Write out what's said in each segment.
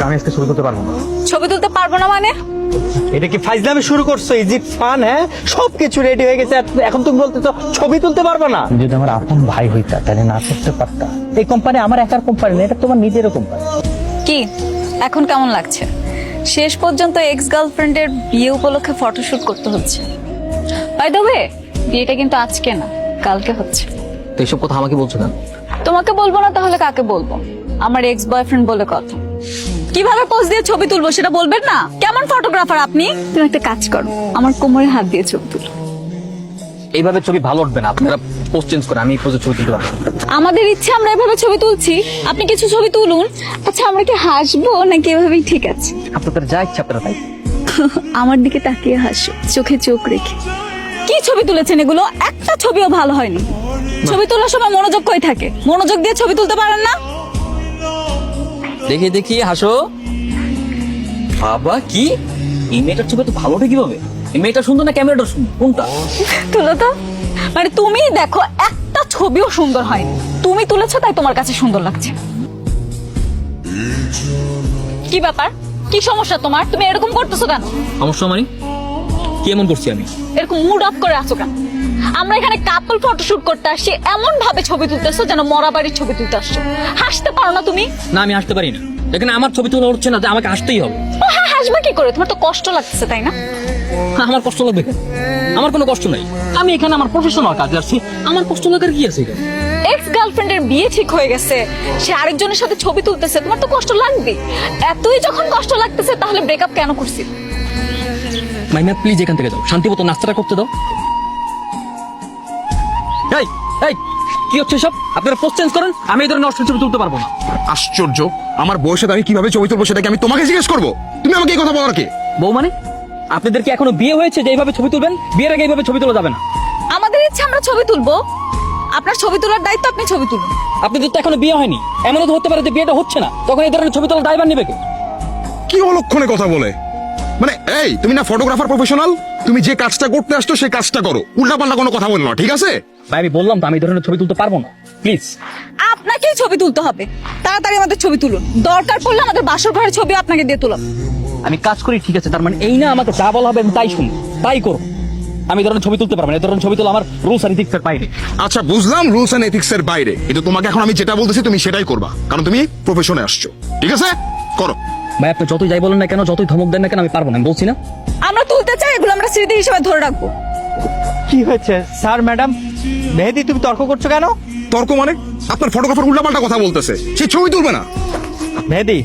আমি আজকে ছবি তুলতে পারবো না। ছবি তুলতে পারবো না মানে? এটা কি ফাইজলামি শুরু করছো? Is it fun? হ্যাঁ, সবকিছু রেডি হয়ে গেছে, এখন তুমি বলতেছো ছবি তুলতে পারবে না? যদি আমার আপন ভাই হইতা তাহলে না করতে পারতা। এই কোম্পানি আমার একার কোম্পানি না, এটা তোমার নিজেরও কোম্পানি। কি এখন কেমন লাগছে? শেষ পর্যন্ত এক্স গার্লফ্রেন্ডের বিয়ে উপলক্ষে ফটোশুট করতে হচ্ছে। বাই দ্য ওয়ে, বিয়েটা কিন্তু আজকে না, কালকে হচ্ছে। তো এইসব কথা আমাকে বলছো কেন? তোমাকে বলবো না তাহলে কাকে বলবো? আমার এক্স বয়ফ্রেন্ড বলে কথা। কিভাবে পোজ দিয়ে ছবি তুলবো সেটা বলবেন না? কেমন ফটোগ্রাফার আপনি? তুমি একটা কাজ করো, আমার কোমরে হাত দিয়ে ছবি তুলো। এইভাবে ছবি ভালো উঠবে না, আপনারা পোস্ট চেঞ্জ করে আমি এই পোজে ছবি তুলতে পারবো না। আমাদের ইচ্ছে আমরা এভাবে ছবি তুলছি, আপনি কিছু ছবি তুলুন। আচ্ছা আমরা কি হাসবো নাকি এভাবেই ঠিক আছে? আপনাদের যা ইচ্ছা আপনারা তাই। আমার দিকে তাকিয়ে হাসো, চোখে চোখ রেখে। কি ছবি তুলেছেন এগুলো? একটা ছবিও ভালো হয়নি। ছবি তোলার সময় মনোযোগ কই থাকে? মনোযোগ দিয়ে ছবি তুলতে পারেন না? দেখি দেখি হাসো। বাবা কি এই মেয়েটার ছবি তো ভালো ওঠে কিভাবে? এই মেয়েটা সুন্দর না ক্যামেরাটা সুন্দর, কোনটা? তুলো তো। মানে তুমি দেখো একটা ছবিও সুন্দর হয়নি, তুমি তুলেছো তাই তোমার কাছে সুন্দর লাগছে। কি ব্যাপার? কি সমস্যা তোমার? তুমি এরকম করতেছো কেন? সমস্যা মানে কি এমন করছি আমি? এরকম মুড অফ করে আছো কেন? আমরা এখানে কাপল ফটোশুট করতে আসছি, এমন ভাবে ছবি তুলতেছো যেন মরা বাড়ির ছবি তুলতে আসছো। হাসতে পারো না তুমি? না আমি হাসতে পারি না, এখানে আমার ছবি তোলা হচ্ছে না যে আমাকে হাসতেই হবে। ও হ্যাঁ, হাসবে কি করে? তোমার তো কষ্ট লাগতেছে তাই না? আমার কষ্ট লাগবে কেন? আমার কোনো কষ্ট নাই, আমি এখানে আমার প্রফেশনাল কাজে আসছি, আমার কষ্ট লাগার কি আছে এখানে? এক্স গার্লফ্রেন্ডের বিয়ে ঠিক হয়ে গেছে, সে আরেকজনের সাথে ছবি তুলতেছে, তোমার তো কষ্ট লাগবে। এতই যখন কষ্ট লাগতেছে তাহলে ব্রেকআপ কেন করছি? মাইমা প্লিজ এখান থেকে যাও, শান্তি মতো নাস্তাটা করতে দাও। এই এই কি হচ্ছে সব? আপনারা পোস্ট চেঞ্জ করেন, আমি এই ধরনের অশ্লীল ছবি তুলতে পারবো না। আশ্চর্য, আমার বউয়ের সাথে আমি কিভাবে ছবি তুলবো সেটা কি আমি তোমাকে জিজ্ঞেস করবো? তুমি আমাকে এই কথা বলার কে? বউ মানে? আপনাদের কি এখনো বিয়ে হয়েছে যে এইভাবে ছবি তুলবেন? বিয়ের আগে এইভাবে ছবি তোলা যাবে না। আমাদের ইচ্ছে আমরা ছবি তুলবো, আপনার ছবি তোলার দায়িত্ব, আপনি ছবি তুলুন। আপনাদের তো এখনো বিয়ে হয়নি, এমনও তো হতে পারে যে বিয়েটা হচ্ছে না, তখন এই ধরনের ছবি তোলা দায়ভার নেবে কে? কি অলক্ষণে কথা বলে? মানে এই তুমি না ফটোগ্রাফার প্রফেশনাল, তুমি যে কাজটা করতে আসছো সেই কাজটা করো, উল্টাপাল্টা কোনো কথা বলো না, ঠিক আছে? ভাই আমি বললাম তো আমি এই ধরনের ছবি তুলতে পারবো না, প্লিজ। আপনাকেই ছবি তুলতে হবে, তাড়াতাড়ি আমাদের ছবি তুলুন। দরকার পড়লে আমাদের বাসর ঘরের ছবি আপনাকে দিয়ে তুলাম। আমি কাজ করি ঠিক আছে, তার মানে এই না আমাকে যা বলা হবে আমি তাই শুনি, তাই করো। আমি এই ধরনের ছবি তুলতে পারবো না, এই ধরনের ছবি তোলা আমার রুলস আর ইথিক্সের বাইরে। আচ্ছা বুঝলাম রুলস এন্ড এথিক্স এর বাইরে, কিন্তু তোমাকে এখন আমি যেটা বলতেছি তুমি সেটাই করবা, কারণ তুমি প্রফেশনে আসছো, ঠিক আছে? করো। ভাই আপনি যতই যাই বলেন না কেন, যতই ধমক দেন না কেন, আমি পারবো না, আমি বলছি না। আমরা তুলতে চাই, এগুলো আমরা স্মৃতি হিসেবে ধরে রাখবো। কি হয়েছে স্যার? ম্যাডাম মেহেদি, তুমি তর্ক করছো কেন? তর্ক মানে? আপনার ফটোগ্রাফার উল্টাপাল্টা কথা বলতেছে, সে ছবি তুলবে না। মেহেদি,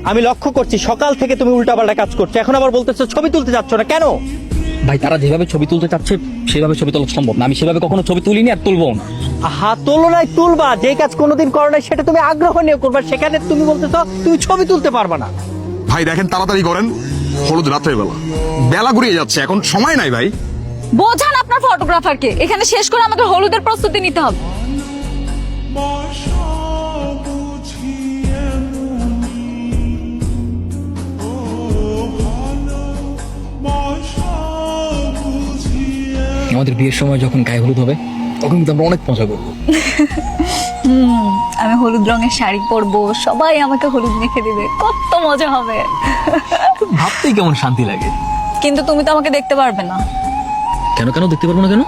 আমি লক্ষ্য করছি সকাল থেকে তুমি উল্টাপাল্টা কাজ করছো, এখন আবার বলতেছো ছবি তুলতে যাচ্ছ না কেন? ভাই তারা যেভাবে ছবি তুলতে চাচ্ছে সেভাবে ছবি তোলা সম্ভব না, আমি সেভাবে কখনো ছবি তুলিনি আর তুলবো না। তুলনায় তুলবা, যে কাজ কোনোদিন করো নাই সেটা তুমি আগ্রহ নিয়ে করবা, সেখানে তুমি বলতেছো তুমি ছবি তুলতে পারবা না। ভাই দেখেন তাড়াতাড়ি করেন, হলুদ রাত্রের বেলা, বেলা ঘুরিয়ে যাচ্ছে, এখন সময় নাই ভাই। বোঝান আপনার ফটোগ্রাফারকে, এখানে শেষ করে আমাদের হলুদের প্রস্তুতি নিতে হবে। আমাদের বিয়ের সময় যখন গায়ে হলুদ হবে তখন কিন্তু আমরা অনেক মজা করবো। আমি হলুদ রঙের শাড়ি পরবো, সবাই আমাকে হলুদ মেখে দিবে, কত মজা হবে। ভাবতেই কেমন শান্তি লাগে। কিন্তু তুমি তো আমাকে দেখতে পারবে না। কেন কেন দেখতে পারবো না কেন?